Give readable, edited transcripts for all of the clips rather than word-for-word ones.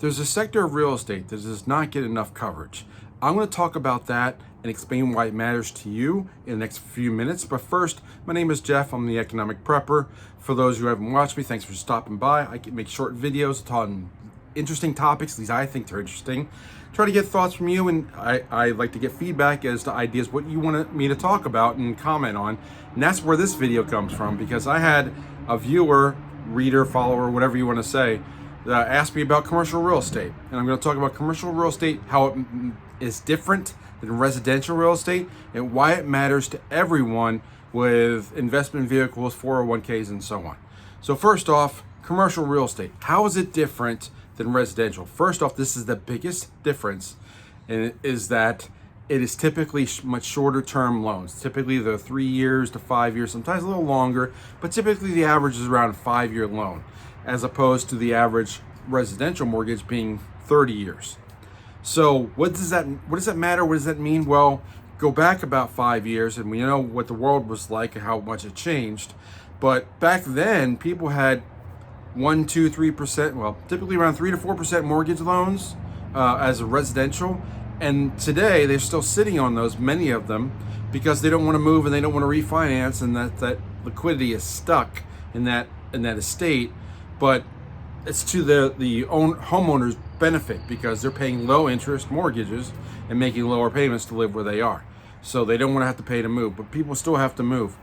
There's a sector of real estate that does not get enough coverage. I'm going to talk about that and explain why it matters to you in the next few minutes. But first, my name is Jeff. I'm the Economic Prepper. For those who haven't watched me, thanks for stopping by. I can make short videos on interesting topics, at least I think they're interesting. Try to get thoughts from you, and I like to get feedback as to ideas, what you want me to talk about and comment on. And that's where this video comes from, because I had a viewer, reader, follower, whatever you want to say, asked me about commercial real estate. And I'm going to talk about commercial real estate, how it is different than residential real estate, and why it matters to everyone with investment vehicles, 401ks, and so on. So first off, commercial real estate. How is it different than residential? First off, this is the biggest difference, and it is that it is typically much shorter term loans. Typically they're 3 years to 5 years, sometimes a little longer, but typically the average is around a 5-year loan, as opposed to the average residential mortgage being 30 years. So what does that matter? What does that mean? Well, go back about 5 years and we know what the world was like and how much it changed. But back then, people had 1, 2, 3%, well, typically around 3 to 4% mortgage loans as a residential. And today they're still sitting on those, many of them, because they don't want to move and they don't want to refinance, and that liquidity is stuck in that estate. But it's to the homeowner's benefit, because they're paying low interest mortgages and making lower payments to live where they are. So they don't want to have to pay to move, but people still have to move.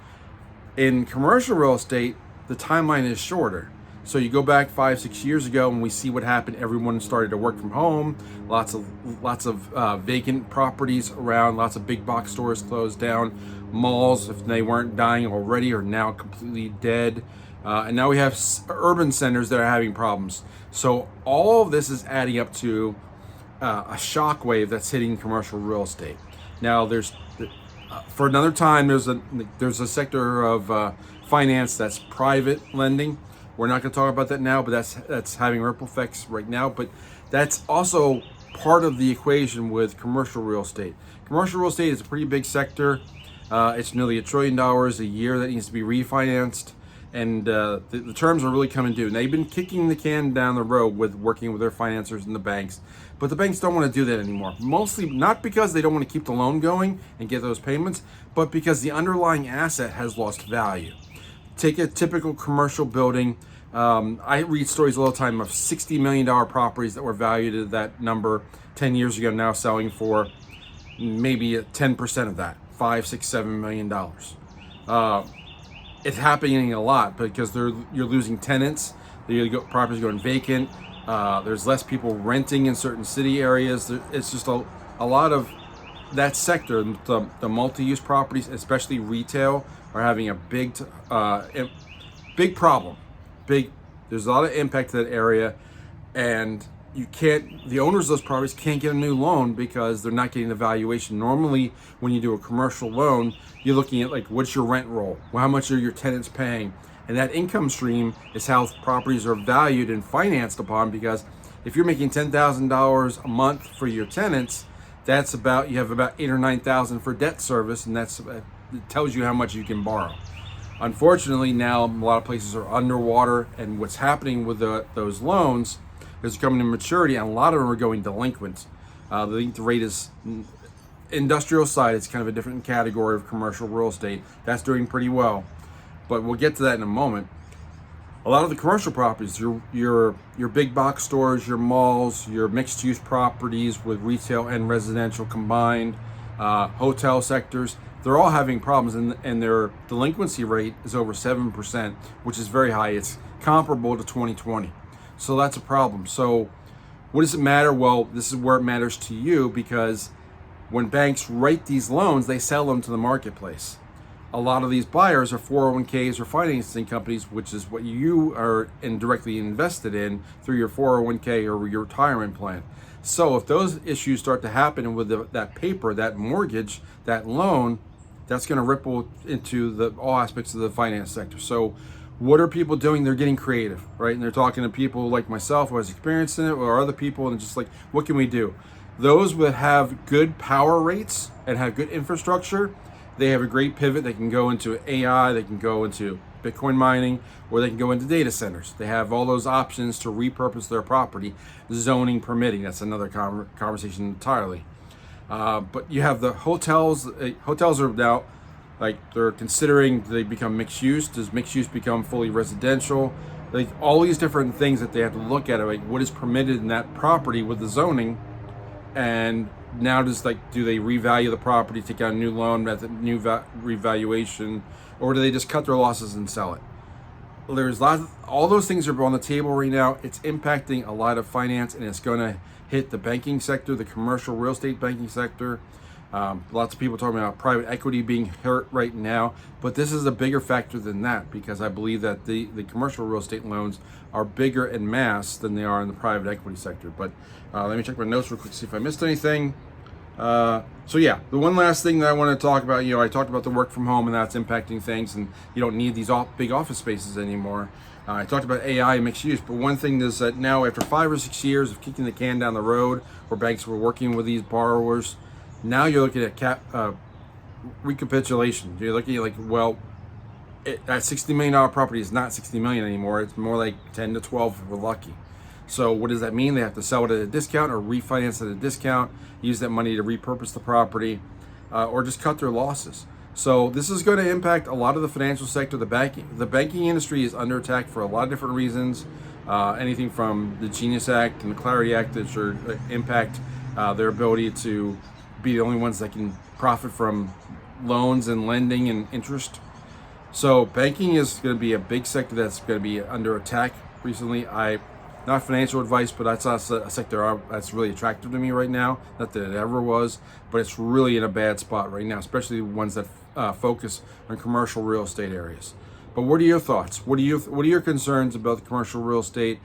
In commercial real estate, the timeline is shorter. So you go back 5, 6 years ago and we see what happened. Everyone started to work from home. Lots of vacant properties around. Lots of big box stores closed down. Malls, if they weren't dying already, are now completely dead. And now we have urban centers that are having problems. So all of this is adding up to a shockwave that's hitting commercial real estate. Now for another time, there's a sector of finance that's private lending. We're not going to talk about that now, but that's having ripple effects right now. But that's also part of the equation with commercial real estate. Commercial real estate is a pretty big sector. It's nearly $1 trillion a year that needs to be refinanced. And the terms are really coming due. And they've been kicking the can down the road with working with their financiers and the banks. But the banks don't want to do that anymore. Mostly not because they don't want to keep the loan going and get those payments, but because the underlying asset has lost value. Take a typical commercial building. I read stories all the time of $60 million properties that were valued at that number 10 years ago, now selling for maybe 10% of that, $5, $6, $7 million. It's happening a lot because you're losing tenants. Properties going vacant. There's less people renting in certain city areas. It's just a lot of that sector. The multi-use properties, especially retail, are having a big problem. There's a lot of impact to that area, and the owners of those properties can't get a new loan because they're not getting the valuation. Normally, when you do a commercial loan, you're looking at, like, what's your rent roll? Well, how much are your tenants paying? And that income stream is how properties are valued and financed upon, because if you're making $10,000 a month for your tenants, you have about $8,000 or $9,000 for debt service, and it tells you how much you can borrow. Unfortunately, now a lot of places are underwater, and what's happening with those loans is coming to maturity, and a lot of them are going delinquent. The rate is industrial side. It's kind of a different category of commercial real estate. That's doing pretty well, but we'll get to that in a moment. A lot of the commercial properties, your big box stores, your malls, your mixed use properties with retail and residential combined, hotel sectors, they're all having problems, and their delinquency rate is over 7%, which is very high. It's comparable to 2020. So that's a problem. So what does it matter? Well, this is where it matters to you, because when banks write these loans, they sell them to the marketplace. A lot of these buyers are 401ks or financing companies, which is what you are indirectly invested in through your 401k or your retirement plan. So if those issues start to happen with that paper, that mortgage, that loan, that's going to ripple into all aspects of the finance sector. So what are people doing? They're getting creative, right? And they're talking to people like myself who has experience in it, or other people, and just like, what can we do? Those that have good power rates and have good infrastructure, they have a great pivot. They can go into AI, they can go into Bitcoin mining, or they can go into data centers. They have all those options to repurpose their property, zoning permitting. That's another conversation entirely. But you have the hotels. Hotels are now, like, they're considering, do they become mixed use? Does mixed use become fully residential? Like, all these different things that they have to look at, like what is permitted in that property with the zoning, and now do they revalue the property, take out a new loan method, new revaluation, or do they just cut their losses and sell it? There's all those things are on the table right now. It's impacting a lot of finance, and it's going to hit the banking sector, the commercial real estate banking sector. Lots of people talking about private equity being hurt right now, but this is a bigger factor than that, because I believe that the commercial real estate loans are bigger in mass than they are in the private equity sector. But let me check my notes real quick, see if I missed anything. So yeah, the one last thing that I want to talk about, I talked about the work from home and that's impacting things, and you don't need these big office spaces anymore. I talked about AI and mixed use, but one thing is that now, after 5 or 6 years of kicking the can down the road, where banks were working with these borrowers, now you're looking at recapitulation. You're looking at, like, well, that $60 million property is not $60 million anymore. It's more like 10 to 12 if we're lucky. So what does that mean? They have to sell it at a discount or refinance at a discount, use that money to repurpose the property, or just cut their losses. So this is going to impact a lot of the financial sector. The banking industry is under attack for a lot of different reasons. Anything from the Genius Act and the Clarity Act that should impact their ability to be the only ones that can profit from loans and lending and interest. So banking is going to be a big sector that's going to be under attack recently. Not financial advice, but that's a sector that's really attractive to me right now. Not that it ever was, but it's really in a bad spot right now, especially ones that focus on commercial real estate areas. But what are your thoughts? What are your concerns about the commercial real estate?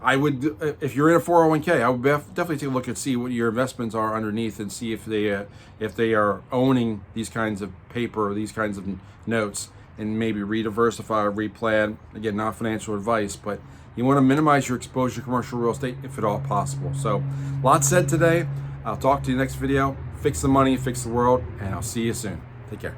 I would, if you're in a 401k, I would definitely take a look and see what your investments are underneath, and see if they are owning these kinds of paper or these kinds of notes, and maybe re-diversify or replan. Again, not financial advice, but you want to minimize your exposure to commercial real estate if at all possible. So, lots said today. I'll talk to you next video. Fix the money, fix the world, and I'll see you soon. Take care.